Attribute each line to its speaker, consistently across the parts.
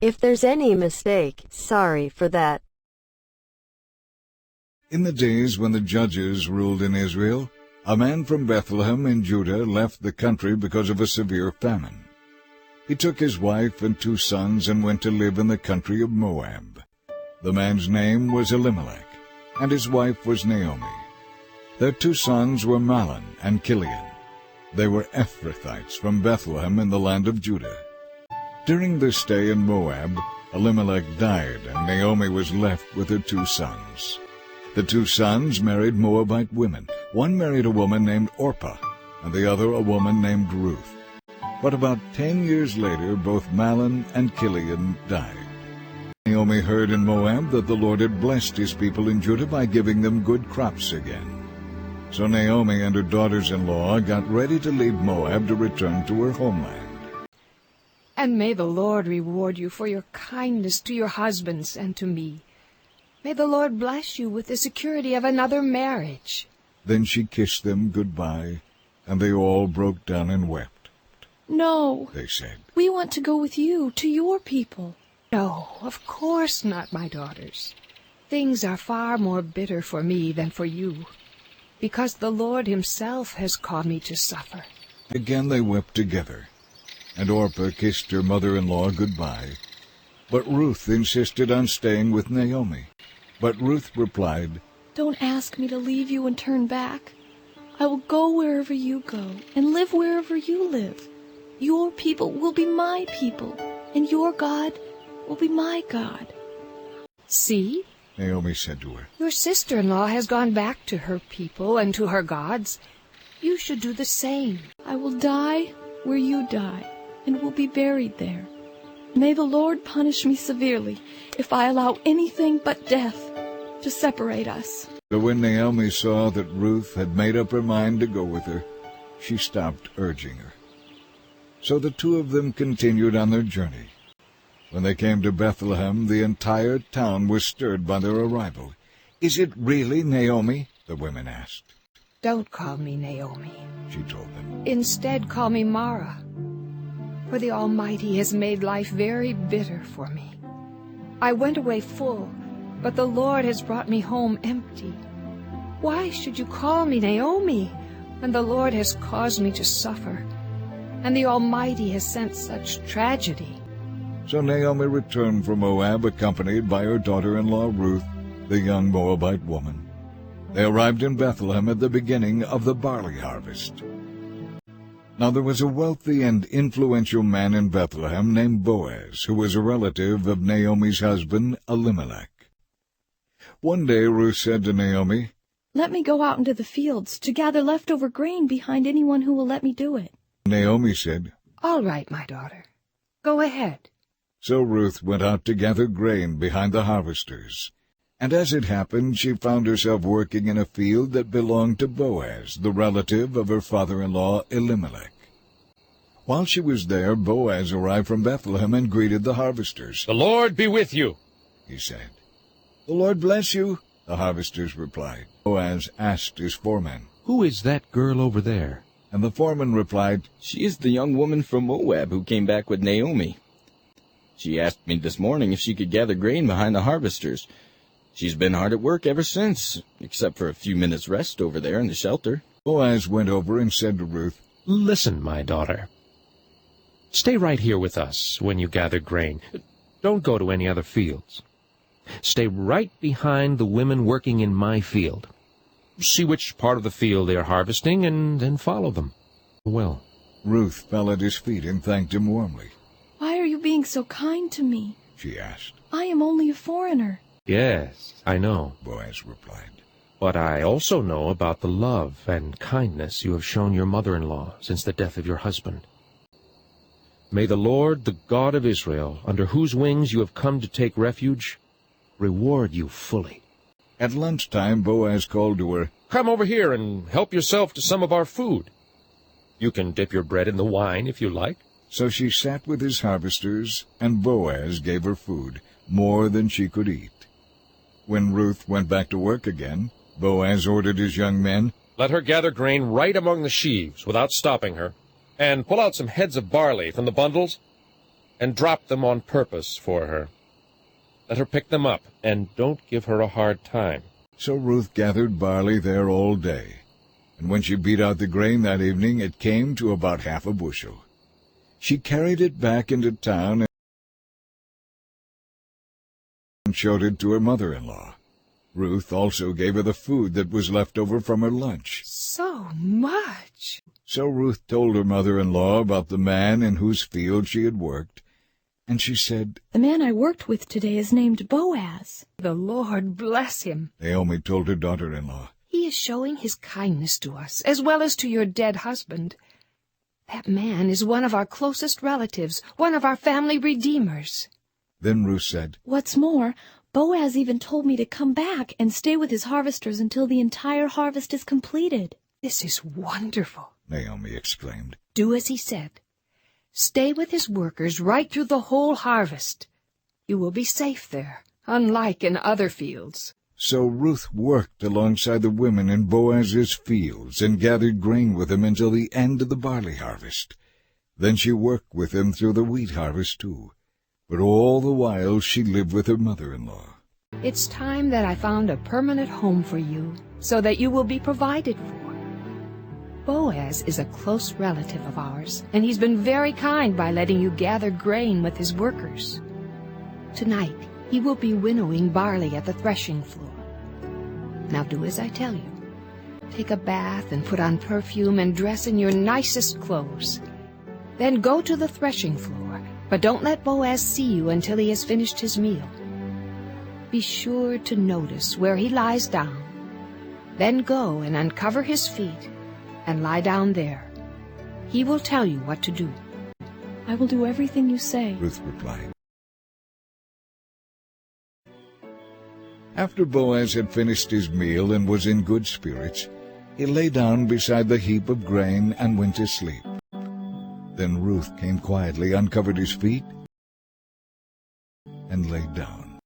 Speaker 1: If there's any mistake, sorry for that.
Speaker 2: In the days when the judges ruled in Israel, a man from Bethlehem in Judah left the country because of a severe famine. He took his wife and 2 sons and went to live in the country of Moab. The man's name was Elimelech, and his wife was Naomi. Their 2 sons were Mahlon and Chilion. They were Ephrathites from Bethlehem in the land of Judah. During their stay in Moab, Elimelech died, and Naomi was left with her 2 sons. The 2 sons married Moabite women. One married a woman named Orpah, and the other a woman named Ruth. But about 10 years later, both Mahlon and Chilion died. Naomi heard in Moab that the Lord had blessed his people in Judah by giving them good crops again. So Naomi and her daughters-in-law got ready to leave Moab to return to her homeland.
Speaker 3: And may the Lord reward you for your kindness to your husbands and to me. May the Lord bless you with the security of another marriage.
Speaker 2: Then she kissed them goodbye, and they all broke down and wept.
Speaker 4: No,
Speaker 2: they said.
Speaker 4: We want to go with you to your people.
Speaker 3: No, of course not, my daughters. Things are far more bitter for me than for you, because the Lord himself has called me to suffer.
Speaker 2: Again they wept together, and Orpah kissed her mother-in-law goodbye. But Ruth insisted on staying with Naomi. But Ruth replied,
Speaker 4: Don't ask me to leave you and turn back. I will go wherever you go and live wherever you live. Your people will be my people, and your God will be my God.
Speaker 3: See,
Speaker 2: Naomi said to her,
Speaker 3: your sister-in-law has gone back to her people and to her gods. You should do the same.
Speaker 4: I will die where you die, and will be buried there. May the Lord punish me severely if I allow anything but death to separate us.
Speaker 2: So when Naomi saw that Ruth had made up her mind to go with her, she stopped urging her. So the 2 of them continued on their journey. When they came to Bethlehem, the entire town was stirred by their arrival. Is it really Naomi? The women asked.
Speaker 3: Don't call me Naomi,
Speaker 2: she told them.
Speaker 3: Instead, call me Mara, for the Almighty has made life very bitter for me. I went away full, but the Lord has brought me home empty. Why should you call me Naomi, when the Lord has caused me to suffer, and the Almighty has sent such tragedy?
Speaker 2: So Naomi returned from Moab, accompanied by her daughter-in-law Ruth, the young Moabite woman. They arrived in Bethlehem at the beginning of the barley harvest. Now there was a wealthy and influential man in Bethlehem named Boaz, who was a relative of Naomi's husband, Elimelech. One day Ruth said to Naomi,
Speaker 4: Let me go out into the fields to gather leftover grain behind anyone who will let me do it.
Speaker 2: Naomi said,
Speaker 3: All right, my daughter. Go ahead.
Speaker 2: So Ruth went out to gather grain behind the harvesters. And as it happened, she found herself working in a field that belonged to Boaz, the relative of her father-in-law Elimelech. While she was there, Boaz arrived from Bethlehem and greeted the harvesters.
Speaker 5: The Lord be with you,
Speaker 2: he said. The Lord bless you, the harvesters replied. Boaz asked his foreman,
Speaker 6: Who is that girl over there?
Speaker 2: And the foreman replied,
Speaker 7: She is the young woman from Moab who came back with Naomi. She asked me this morning if she could gather grain behind the harvesters. She's been hard at work ever since, except for a few minutes' rest over there in the shelter.
Speaker 2: Boaz went over and said to Ruth,
Speaker 6: Listen, my daughter. Stay right here with us when you gather grain. Don't go to any other fields. Stay right behind the women working in my field. See which part of the field they are harvesting, and then follow them. Well,
Speaker 2: Ruth fell at his feet and thanked him warmly.
Speaker 4: Why are you being so kind to me?
Speaker 2: She asked.
Speaker 4: I am only a foreigner.
Speaker 6: Yes, I know,
Speaker 2: Boaz replied.
Speaker 6: But I also know about the love and kindness you have shown your mother-in-law since the death of your husband. May the Lord, the God of Israel, under whose wings you have come to take refuge, reward you fully.
Speaker 2: At lunchtime, Boaz called to her,
Speaker 5: Come over here and help yourself to some of our food. You can dip your bread in the wine if you like.
Speaker 2: So she sat with his harvesters, and Boaz gave her food, more than she could eat. When Ruth went back to work again, Boaz ordered his young men,
Speaker 5: Let her gather grain right among the sheaves without stopping her, and pull out some heads of barley from the bundles, and drop them on purpose for her. Let her pick them up, and don't give her a hard time."
Speaker 2: So Ruth gathered barley there all day, and when she beat out the grain that evening, it came to about half a bushel. She carried it back into town and showed it to her mother-in-law. Ruth also gave her the food that was left over from her lunch.
Speaker 3: So much!
Speaker 2: So Ruth told her mother-in-law about the man in whose field she had worked, and she said,
Speaker 4: "The man I worked with today is named Boaz."
Speaker 3: The Lord bless him.
Speaker 2: Naomi told her daughter-in-law.
Speaker 3: He is showing his kindness to us, as well as to your dead husband. That man is one of our closest relatives, one of our family redeemers.
Speaker 2: Then Ruth said,
Speaker 4: "What's more, Boaz even told me to come back and stay with his harvesters until the entire harvest is completed."
Speaker 3: This is wonderful,
Speaker 2: Naomi exclaimed.
Speaker 3: Do as he said. Stay with his workers right through the whole harvest. You will be safe there, unlike in other fields.
Speaker 2: So Ruth worked alongside the women in Boaz's fields and gathered grain with him until the end of the barley harvest. Then she worked with him through the wheat harvest too. But all the while she lived with her mother-in-law.
Speaker 3: It's time that I found a permanent home for you, so that you will be provided for. Boaz is a close relative of ours, and he's been very kind by letting you gather grain with his workers. Tonight, he will be winnowing barley at the threshing floor. Now do as I tell you. Take a bath and put on perfume and dress in your nicest clothes. Then go to the threshing floor, but don't let Boaz see you until he has finished his meal. Be sure to notice where he lies down. Then go and uncover his feet and lie down there. He will tell you what to do.
Speaker 4: "I will do everything you say."
Speaker 2: Ruth replied. After Boaz had finished his meal and was in good spirits, he lay down beside the heap of grain and went to sleep. Then Ruth came quietly, uncovered his feet, and lay down.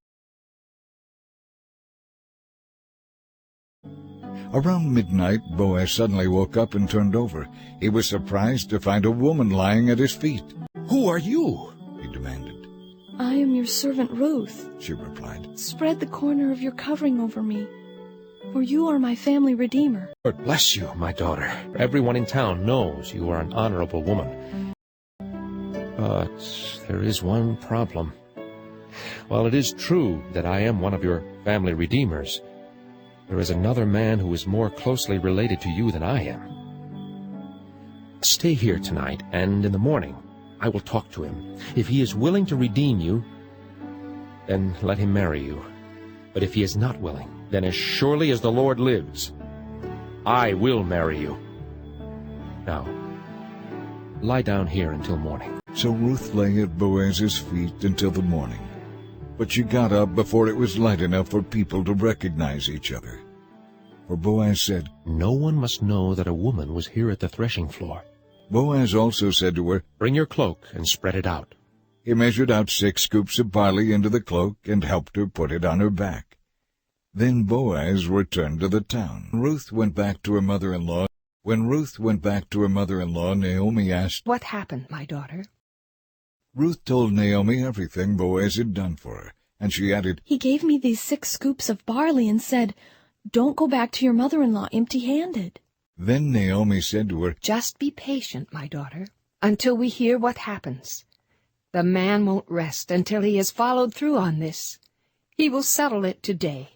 Speaker 2: Around midnight, Boaz suddenly woke up and turned over. He was surprised to find a woman lying at his feet.
Speaker 5: "Who are you?"
Speaker 2: he demanded.
Speaker 4: "I am your servant Ruth,"
Speaker 2: She replied.
Speaker 4: "Spread the corner of your covering over me, for you are my family redeemer."
Speaker 5: "Lord bless you, my daughter. Everyone in town knows you are an honorable woman. But there is one problem. While it is true that I am one of your family redeemers, there is another man who is more closely related to you than I am. Stay here tonight, and in the morning I will talk to him. If he is willing to redeem you, then let him marry you. But if he is not willing, then as surely as the Lord lives, I will marry you. Now, lie down here until morning."
Speaker 2: So Ruth lay at Boaz's feet until the morning. But she got up before it was light enough for people to recognize each other. For Boaz said,
Speaker 6: "No one must know that a woman was here at the threshing floor."
Speaker 2: Boaz also said to her,
Speaker 6: "Bring your cloak and spread it out."
Speaker 2: He measured out 6 scoops of barley into the cloak and helped her put it on her back. Then Boaz returned to the town. Ruth went back to her mother-in-law. When Ruth went back to her mother-in-law, Naomi asked,
Speaker 3: What happened, my daughter?
Speaker 2: Ruth told Naomi everything Boaz had done for her, and she added,
Speaker 4: "He gave me these 6 scoops of barley and said, 'Don't go back to your mother-in-law empty-handed.'"
Speaker 2: Then Naomi said to her,
Speaker 3: Just be patient, my daughter, until we hear what happens. The man won't rest until he has followed through on this. He will settle it today.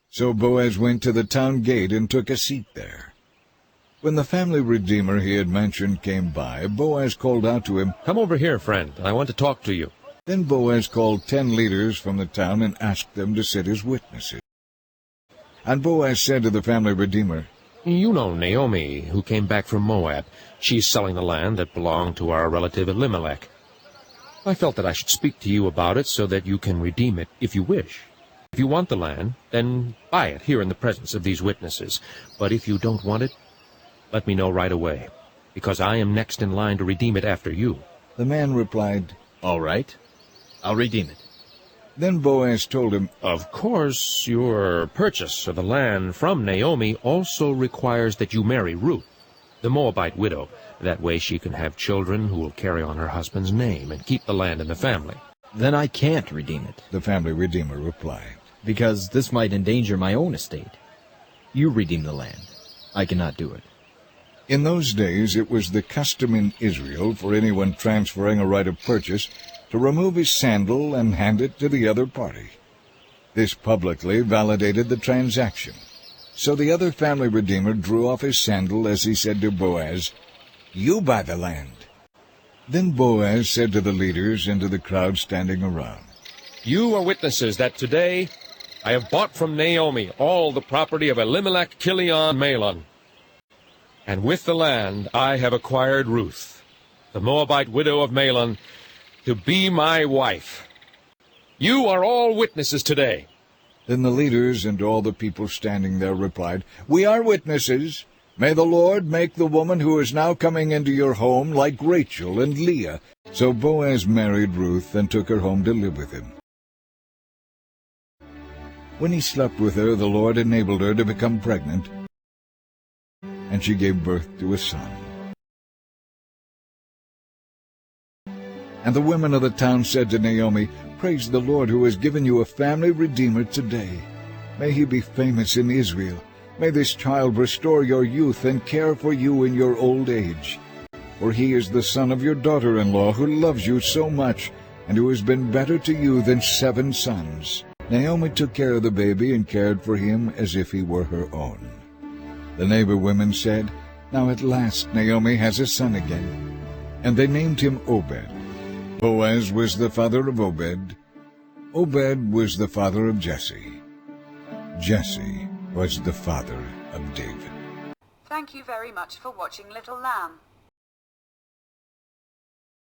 Speaker 2: So Boaz went to the town gate and took a seat there. When the family redeemer he had mentioned came by, Boaz called out to him,
Speaker 5: "Come over here, friend. I want to talk to you."
Speaker 2: Then Boaz called 10 leaders from the town and asked them to sit as witnesses. And Boaz said to the family redeemer,
Speaker 5: You know Naomi, who came back from Moab. She's selling the land that belonged to our relative Elimelech. I felt that I should speak to you about it so that you can redeem it if you wish. If you want the land, then buy it here in the presence of these witnesses. But if you don't want it, let me know right away, because I am next in line to redeem it after you.
Speaker 2: The man replied,
Speaker 7: All right, I'll redeem it.
Speaker 2: Then Boaz told him,
Speaker 5: Of course, your purchase of the land from Naomi also requires that you marry Ruth, the Moabite widow, That way she can have children who will carry on her husband's name and keep the land in the family.
Speaker 7: Then I can't redeem it,
Speaker 2: the family redeemer replied.
Speaker 7: because this might endanger my own estate. You redeem the land. I cannot do it.
Speaker 2: In those days it was the custom in Israel for anyone transferring a right of purchase to remove his sandal and hand it to the other party. This publicly validated the transaction. So the other family redeemer drew off his sandal as he said to Boaz, "You buy the land." Then Boaz said to the leaders and to the crowd standing around,
Speaker 5: You are witnesses that today I have bought from Naomi all the property of Elimelech, Chilion, Mahlon. And with the land I have acquired Ruth, the Moabite widow of Mahlon, to be my wife. You are all witnesses today.
Speaker 2: Then the leaders and all the people standing there replied, "We are witnesses. May the Lord make the woman who is now coming into your home like Rachel and Leah." So Boaz married Ruth and took her home to live with him. When he slept with her, the Lord enabled her to become pregnant, and she gave birth to a son. And the women of the town said to Naomi, "Praise the Lord who has given you a family redeemer today. May he be famous in Israel. May this child restore your youth and care for you in your old age. For he is the son of your daughter-in-law who loves you so much and who has been better to you than 7 sons." Naomi took care of the baby and cared for him as if he were her own. The neighbor women said, "Now at last Naomi has a son again." And they named him Obed. Boaz was the father of Obed. Obed was the father of Jesse. Jesse was the father of David.
Speaker 8: Thank you very much for watching Little Lamb.